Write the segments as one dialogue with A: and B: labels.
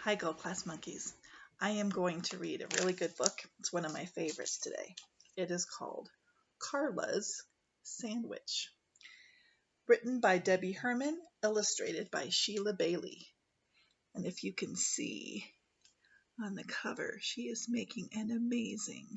A: Hi, Gold Class Monkeys. I am going to read a really good book. It's one of my favorites today. It is called Carlas Sandwich. Written by Debbie Herman, illustrated by Sheila Bailey. And if you can see on the cover, she is making an amazing,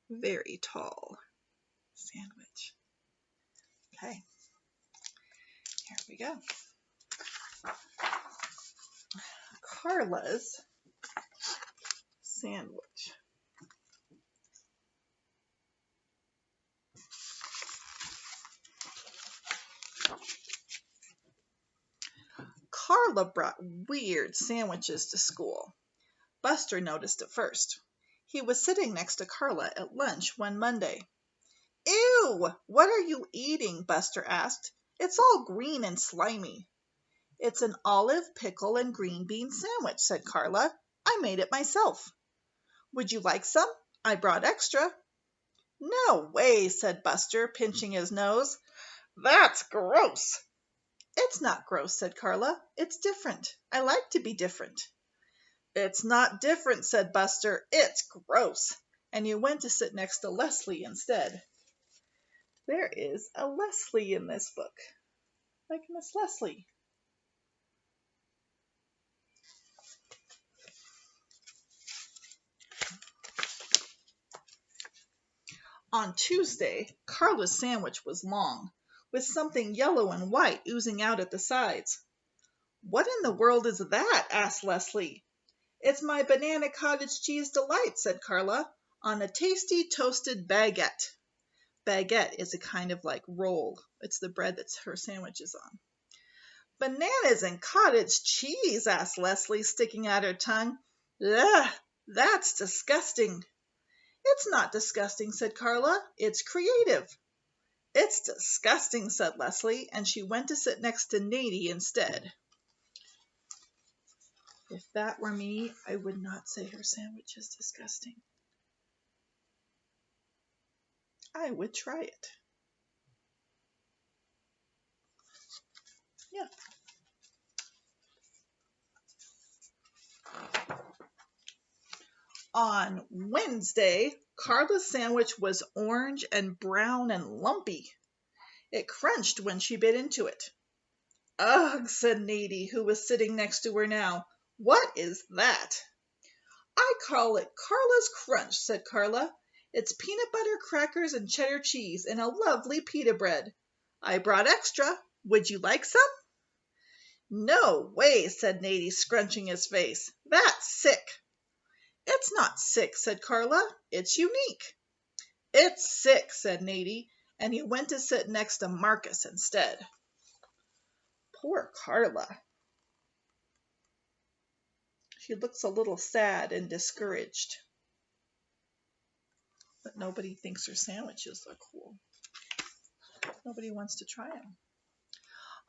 A: very tall sandwich. Okay, here we go. Carla's Sandwich. Carla brought weird sandwiches to school. Buster noticed it first. He was sitting next to Carla at lunch one Monday. "Ew! What are you eating?" Buster asked. "It's all green and slimy." "It's an olive, pickle, and green bean sandwich," said Carla. "I made it myself." "Would you like some? I brought extra." "No way," said Buster, pinching his nose. "That's gross." "It's not gross," said Carla. "It's different. I like to be different." "It's not different," said Buster. "It's gross." And you went to sit next to Leslie instead. There is a Leslie in this book, like Miss Leslie. On Tuesday, Carla's sandwich was long, with something yellow and white oozing out at the sides. "What in the world is that?" asked Leslie. "It's my banana cottage cheese delight," said Carla, "on a tasty toasted baguette." Baguette is a kind of like roll. It's the bread that her sandwich is on. "Bananas and cottage cheese?" asked Leslie, sticking out her tongue. "Ugh, that's disgusting." "It's not disgusting," said Carla. "It's creative." "It's disgusting," said Leslie, and she went to sit next to Nadie instead. If that were me, I would not say her sandwich is disgusting. I would try it. Yeah. On Wednesday, Carla's sandwich was orange and brown and lumpy. It crunched when she bit into it. "Ugh," said Nadie, who was sitting next to her now. "What is that?" "I call it Carla's Crunch," said Carla. "It's peanut butter crackers and cheddar cheese in a lovely pita bread. I brought extra. Would you like some?" "No way," said Nadie, scrunching his face. "That's sick." "It's not sick," said Carla. "It's unique." "It's sick," said Nadie, and he went to sit next to Marcus instead. Poor Carla. She looks a little sad and discouraged. But nobody thinks her sandwiches are cool. Nobody wants to try them.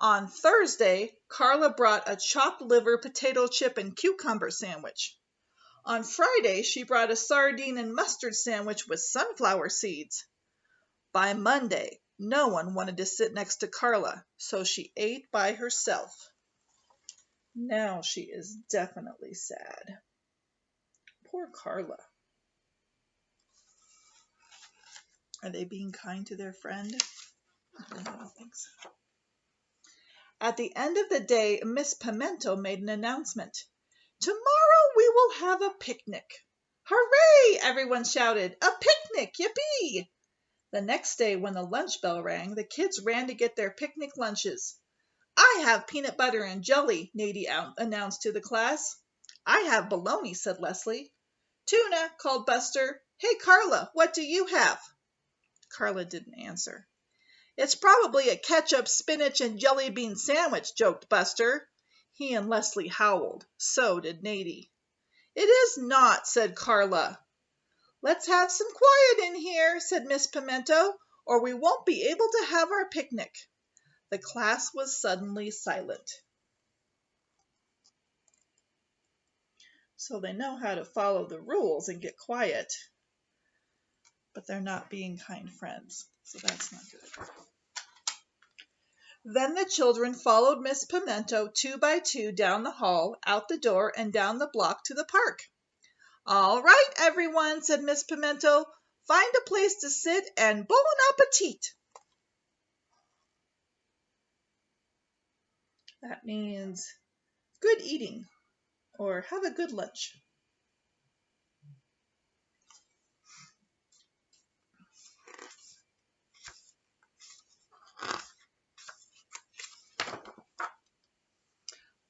A: On Thursday, Carla brought a chopped liver, potato chip, and cucumber sandwich. On Friday, she brought a sardine and mustard sandwich with sunflower seeds. By Monday, no one wanted to sit next to Carla, so she ate by herself. Now she is definitely sad. Poor Carla. Are they being kind to their friend? I don't think so. At the end of the day, Miss Pimento made an announcement. "Tomorrow we will have a picnic." "Hooray!" everyone shouted. "A picnic! Yippee!" The next day, when the lunch bell rang, the kids ran to get their picnic lunches. "I have peanut butter and jelly," Nadie announced to the class. "I have bologna," said Leslie. "Tuna," called Buster. "Hey, Carla, what do you have?" Carla didn't answer. "It's probably a ketchup, spinach, and jelly bean sandwich," joked Buster. He and Leslie howled. So did Nadie. "It is not," said Carla. "Let's have some quiet in here," said Miss Pimento, "or we won't be able to have our picnic." The class was suddenly silent. So they know how to follow the rules and get quiet, but they're not being kind friends, so that's not good. Then the children followed Miss Pimento 2 by 2 down the hall, out the door, and down the block to the park. "All right, everyone," said Miss Pimento. "Find a place to sit and bon appetit." That means good eating or have a good lunch.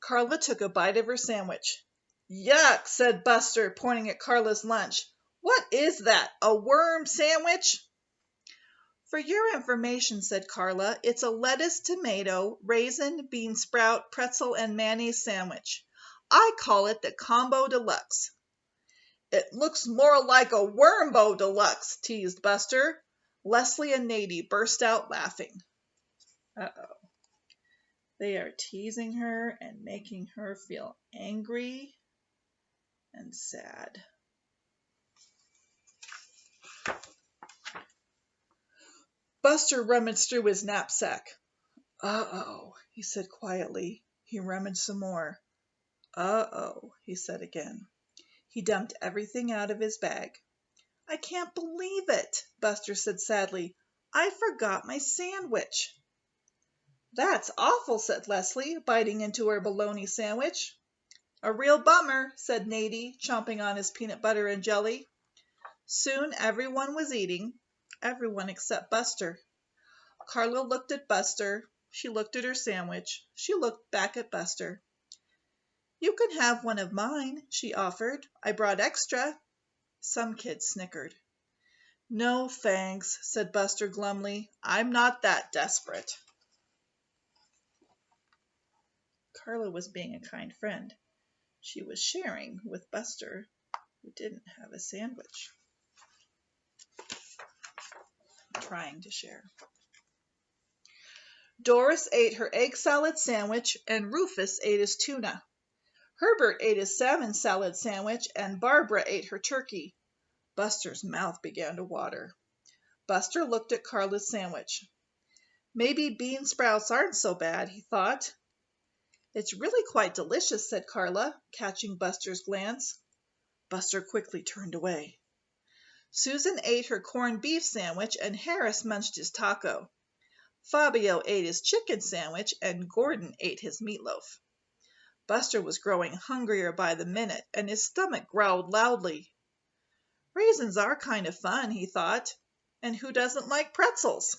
A: Carla took a bite of her sandwich. "Yuck," said Buster, pointing at Carla's lunch. "What is that, a worm sandwich?" "For your information," said Carla, "it's a lettuce, tomato, raisin, bean sprout, pretzel, and mayonnaise sandwich. I call it the Combo Deluxe." "It looks more like a Wormbo Deluxe," teased Buster. Leslie and Nadie burst out laughing. Uh-oh. They are teasing her and making her feel angry and sad. Buster rummaged through his knapsack. "Uh-oh," he said quietly. He rummaged some more. "Uh-oh," he said again. He dumped everything out of his bag. "I can't believe it," Buster said sadly. "I forgot my sandwich." "That's awful," said Leslie, biting into her bologna sandwich. "A real bummer," said Nadie, chomping on his peanut butter and jelly. Soon everyone was eating, everyone except Buster. Carla looked at Buster. She looked at her sandwich. She looked back at Buster. "You can have one of mine," she offered. "I brought extra." Some kids snickered. "No, thanks," said Buster glumly. "I'm not that desperate." Carla was being a kind friend. She was sharing with Buster, who didn't have a sandwich. Trying to share. Doris ate her egg salad sandwich, and Rufus ate his tuna. Herbert ate his salmon salad sandwich, and Barbara ate her turkey. Buster's mouth began to water. Buster looked at Carla's sandwich. "Maybe bean sprouts aren't so bad," he thought. "It's really quite delicious," said Carla, catching Buster's glance. Buster quickly turned away. Susan ate her corned beef sandwich, and Harris munched his taco. Fabio ate his chicken sandwich, and Gordon ate his meatloaf. Buster was growing hungrier by the minute, and his stomach growled loudly. "Raisins are kind of fun," he thought. "And who doesn't like pretzels?"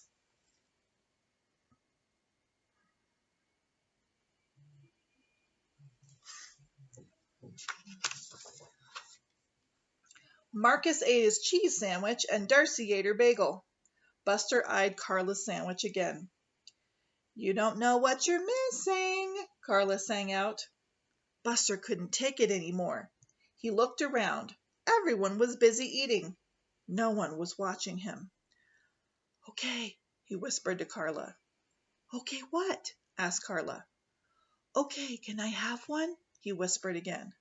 A: Marcus ate his cheese sandwich, and Darcy ate her bagel. Buster eyed Carla's sandwich again. "You don't know what you're missing," Carla sang out. Buster couldn't take it any more. He looked around. Everyone was busy eating. No one was watching him. "Okay," he whispered to Carla. "Okay, what?" asked Carla. "Okay, can I have one?" he whispered again.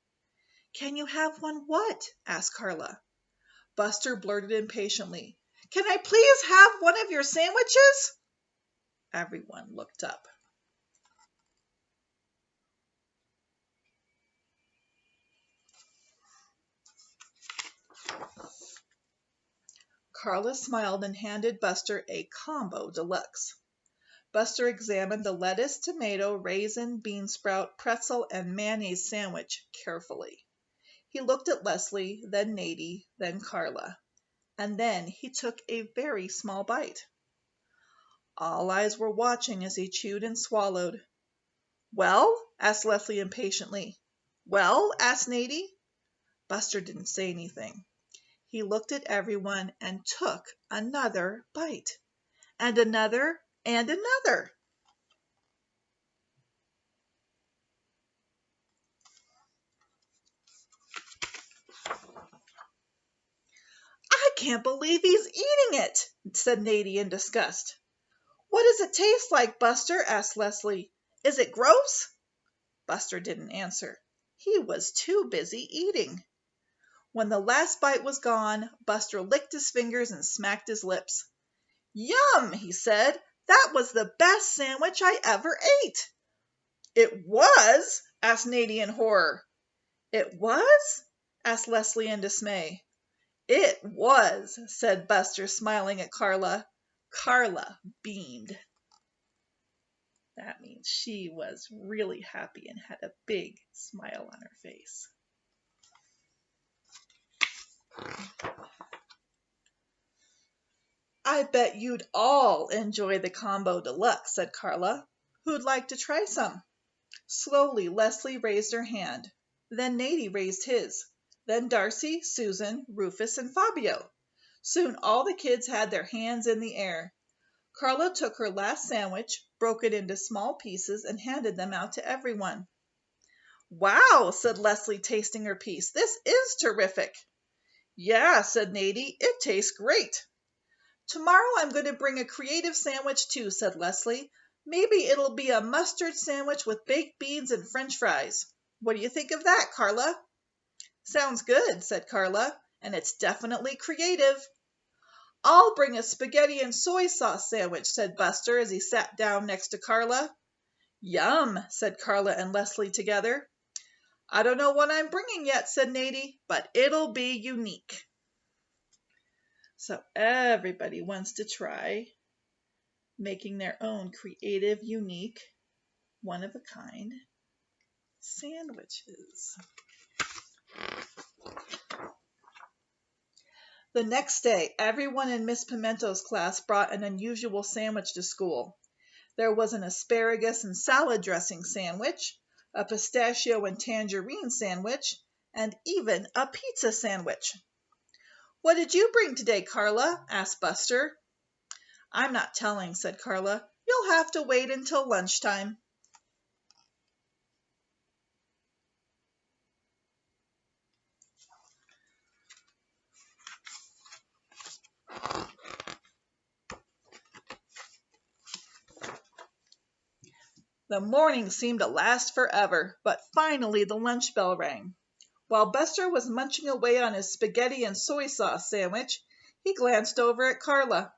A: "Can you have one what?" asked Carla. Buster blurted impatiently, "Can I please have one of your sandwiches?" Everyone looked up. Carla smiled and handed Buster a Combo Deluxe. Buster examined the lettuce, tomato, raisin, bean sprout, pretzel, and mayonnaise sandwich carefully. He looked at Leslie, then Nadie, then Carla, and then he took a very small bite. All eyes were watching as he chewed and swallowed. "Well?" asked Leslie impatiently. "Well?" asked Nadie. Buster didn't say anything. He looked at everyone and took another bite, and another, and another. "I can't believe he's eating it," said Nadie in disgust. "What does it taste like, Buster?" asked Leslie. "Is it gross?" Buster didn't answer. He was too busy eating. When the last bite was gone, Buster licked his fingers and smacked his lips. "Yum!" he said. That was the best sandwich I ever ate." "It was?" asked Nadie in horror. "It was?" asked Leslie in dismay. "It was," said Buster, smiling at Carla. Carla beamed. That means she was really happy and had a big smile on her face. "I bet you'd all enjoy the combo deluxe," said Carla. "Who'd like to try some?" Slowly Leslie raised her hand. Then Nadie raised his. Then Darcy, Susan, Rufus, and Fabio. Soon all the kids had their hands in the air. Carla took her last sandwich, broke it into small pieces, and handed them out to everyone. "Wow," said Leslie, tasting her piece. "This is terrific." "Yeah," said Nadie, "it tastes great." "Tomorrow I'm going to bring a creative sandwich too," said Leslie. "Maybe it'll be a mustard sandwich with baked beans and French fries. What do you think of that, Carla?" "Sounds good," said Carla, "and it's definitely creative." "I'll bring a spaghetti and soy sauce sandwich," said Buster as he sat down next to Carla. "Yum," said Carla and Leslie together. "I don't know what I'm bringing yet," said Nadie, "but it'll be unique." So everybody wants to try making their own creative, unique, one-of-a-kind sandwiches. The next day, everyone in Miss Pimento's class brought an unusual sandwich to school. There was an asparagus and salad dressing sandwich, a pistachio and tangerine sandwich, and even a pizza sandwich. "What did you bring today, Carla?" asked Buster. "I'm not telling," said Carla. "You'll have to wait until lunchtime." The morning seemed to last forever, but finally the lunch bell rang. While Buster was munching away on his spaghetti and soy sauce sandwich, he glanced over at Carla.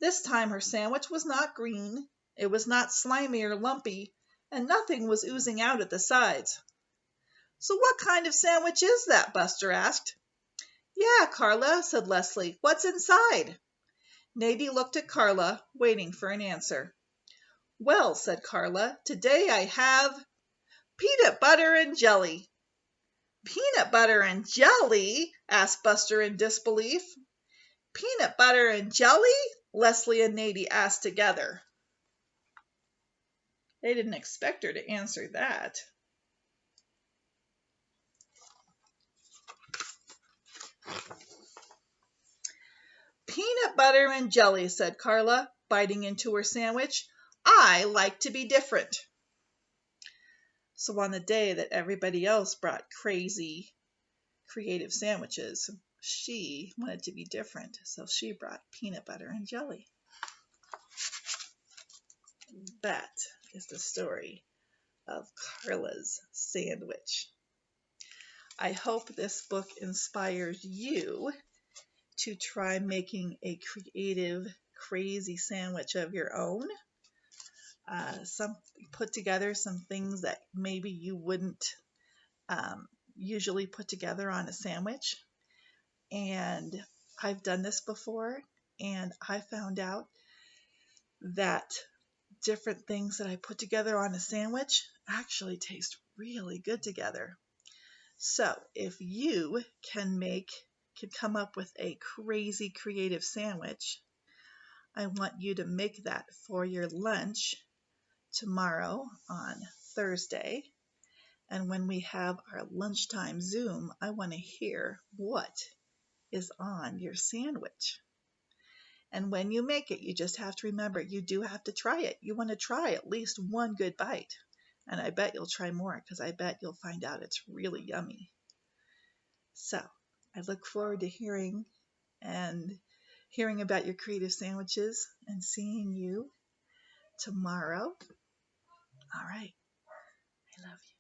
A: This time her sandwich was not green, it was not slimy or lumpy, and nothing was oozing out at the sides. "So what kind of sandwich is that?" Buster asked. "Yeah, Carla," said Leslie. "What's inside?" Nadie looked at Carla, waiting for an answer. "Well," said Carla, "today I have peanut butter and jelly." "Peanut butter and jelly?" asked Buster in disbelief. "Peanut butter and jelly?" Leslie and Nadie asked together. They didn't expect her to answer that. "Peanut butter and jelly," said Carla, biting into her sandwich. "I like to be different." So on the day that everybody else brought crazy, creative sandwiches, she wanted to be different, so she brought peanut butter and jelly. That is the story of Carla's Sandwich. I hope this book inspires you to try making a creative, crazy sandwich of your own. Put together some things that maybe you wouldn't usually put together on a sandwich. And I've done this before, and I found out that different things that I put together on a sandwich actually taste really good together. So if you can come up with a crazy creative sandwich, I want you to make that for your lunch tomorrow on Thursday. And when we have our lunchtime Zoom, I want to hear what is on your sandwich. And when you make it, you just have to remember, you do have to try it. You want to try at least one good bite. And I bet you'll try more, because I bet you'll find out it's really yummy. So I look forward to hearing about your creative sandwiches and seeing you tomorrow. All right. I love you.